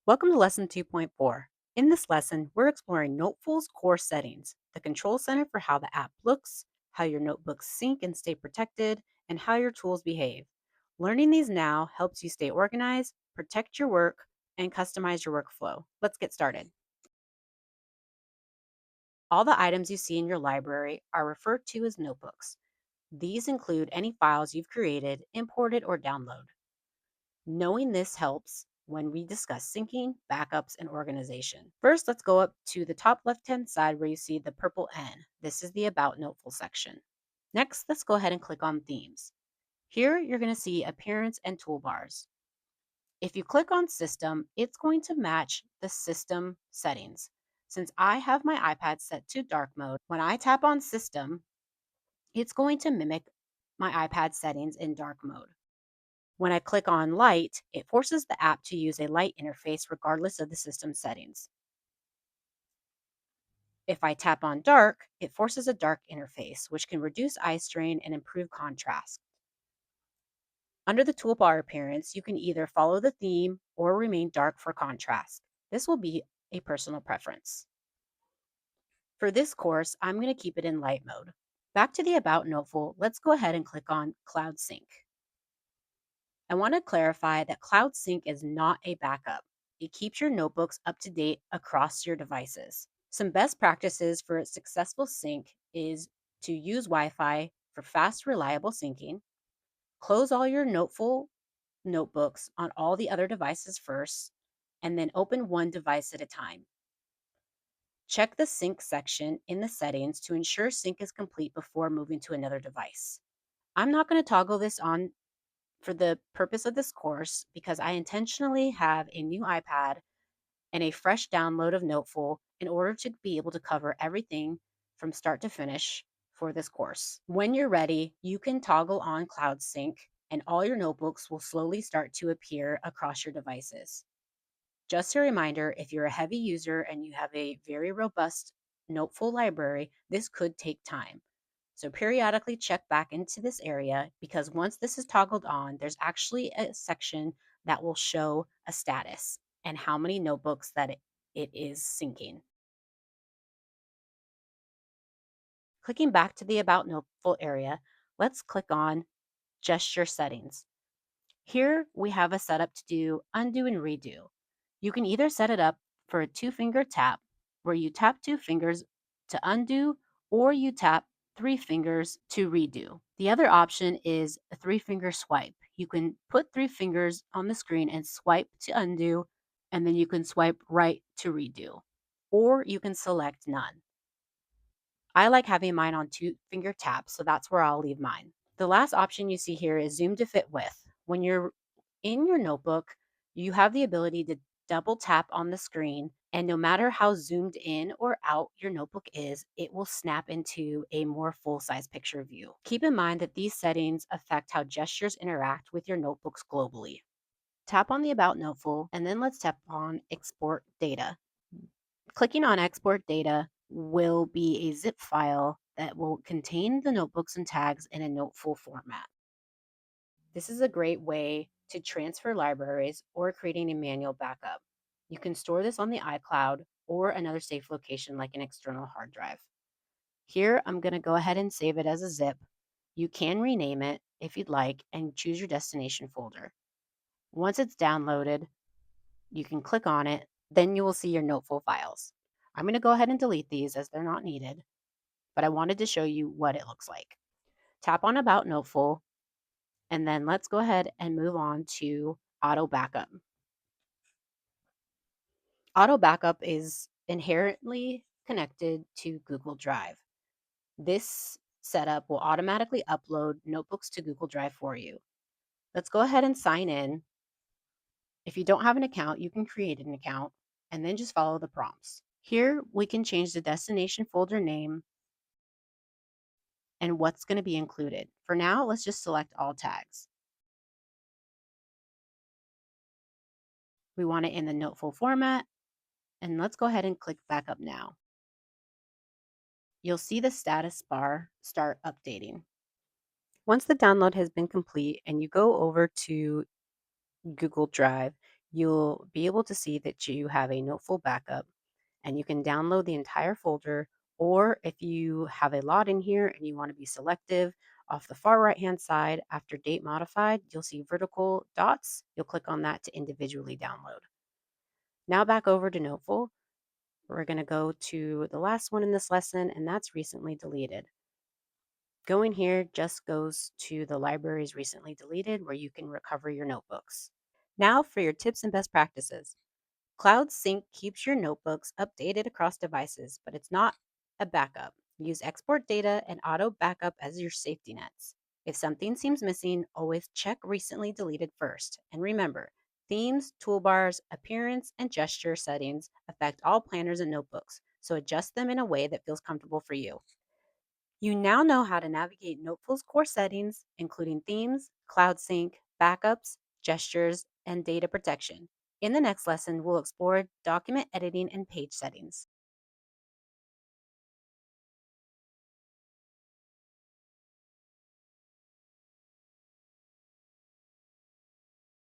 Welcome to Lesson 2.4. In this lesson, we're exploring Noteful's core settings, the control center for how the app looks, how your notebooks sync and stay protected, and how your tools behave. Learning these now helps you stay organized, protect your work, and customize your workflow. Let's get started. All the items you see in your library are referred to as notebooks. These include any files you've created, imported, or download. Knowing this helps when we discuss syncing, backups, and organization. First, let's go up to the top left-hand side where you see the purple N. This is the About Noteful section. Next, let's go ahead and click on Themes. Here, you're going to see Appearance and Toolbars. If you click on System, it's going to match the system settings. Since I have my iPad set to dark mode, when I tap on System, it's going to mimic my iPad settings in dark mode. When I click on Light, it forces the app to use a light interface regardless of the system settings. If I tap on Dark, it forces a dark interface, which can reduce eye strain and improve contrast. Under the toolbar appearance, you can either follow the theme or remain dark for contrast. This will be a personal preference. For this course, I'm going to keep it in light mode. Back to the About Noteful, let's go ahead and click on Cloud Sync. I want to clarify that Cloud Sync is not a backup. It keeps your notebooks up to date across your devices. Some best practices for a successful sync is to use Wi-Fi for fast, reliable syncing. Close all your Noteful notebooks on all the other devices first, and then open one device at a time. Check the sync section in the settings to ensure sync is complete before moving to another device. I'm not going to toggle this on for the purpose of this course because I intentionally have a new iPad and a fresh download of Noteful in order to be able to cover everything from start to finish for this course. When you're ready, you can toggle on Cloud Sync and all your notebooks will slowly start to appear across your devices. Just a reminder, if you're a heavy user and you have a very robust Noteful library, this could take time. So periodically check back into this area because once this is toggled on, there's actually a section that will show a status and how many notebooks that it is syncing. Clicking back to the About Noteful area, let's click on Gesture Settings. Here we have a setup to do undo and redo. You can either set it up for a two-finger tap where you tap two fingers to undo or you tap three fingers to redo. The other option is a three-finger swipe. You can put three fingers on the screen and swipe to undo, and then you can swipe right to redo, or you can select none. I like having mine on two-finger taps, so that's where I'll leave mine. The last option you see here is zoom to fit width. When you're in your notebook, you have the ability to double tap on the screen, and no matter how zoomed in or out your notebook is, it will snap into a more full-size picture view. Keep in mind that these settings affect how gestures interact with your notebooks globally. Tap on the About Noteful, and then let's tap on Export Data. Clicking on Export Data will be a zip file that will contain the notebooks and tags in a Noteful format. This is a great way to transfer libraries or creating a manual backup. You can store this on the iCloud or another safe location like an external hard drive. Here, I'm going to go ahead and save it as a zip. You can rename it if you'd like and choose your destination folder. Once it's downloaded, you can click on it, then you will see your Noteful files. I'm going to go ahead and delete these as they're not needed, but I wanted to show you what it looks like. Tap on About Noteful, and then let's go ahead and move on to Auto Backup. Auto Backup is inherently connected to Google Drive. This setup will automatically upload notebooks to Google Drive for you. Let's go ahead and sign in. If you don't have an account, you can create an account and then just follow the prompts. Here, we can change the destination folder name and what's going to be included. For now, let's just select all tags. We want it in the Noteful format, and let's go ahead and click Backup Now. You'll see the status bar start updating. Once the download has been complete and you go over to Google Drive, You'll be able to see that you have a Noteful backup and you can download the entire folder. Or if you have a lot in here and you want to be selective, off the far right hand side, after date modified, you'll see vertical dots. You'll click on that to individually download. Now back over to Noteful. We're going to go to the last one in this lesson, and that's recently deleted. Going here just goes to the libraries recently deleted where you can recover your notebooks. Now for your tips and best practices. Cloud Sync keeps your notebooks updated across devices, but it's not a backup. Use export data and auto backup as your safety nets. If something seems missing, always check recently deleted first. And remember, themes, toolbars, appearance, and gesture settings affect all planners and notebooks, so adjust them in a way that feels comfortable for you. You now know how to navigate Noteful's core settings, including themes, cloud sync, backups, gestures, and data protection. In the next lesson, we'll explore document editing and page settings.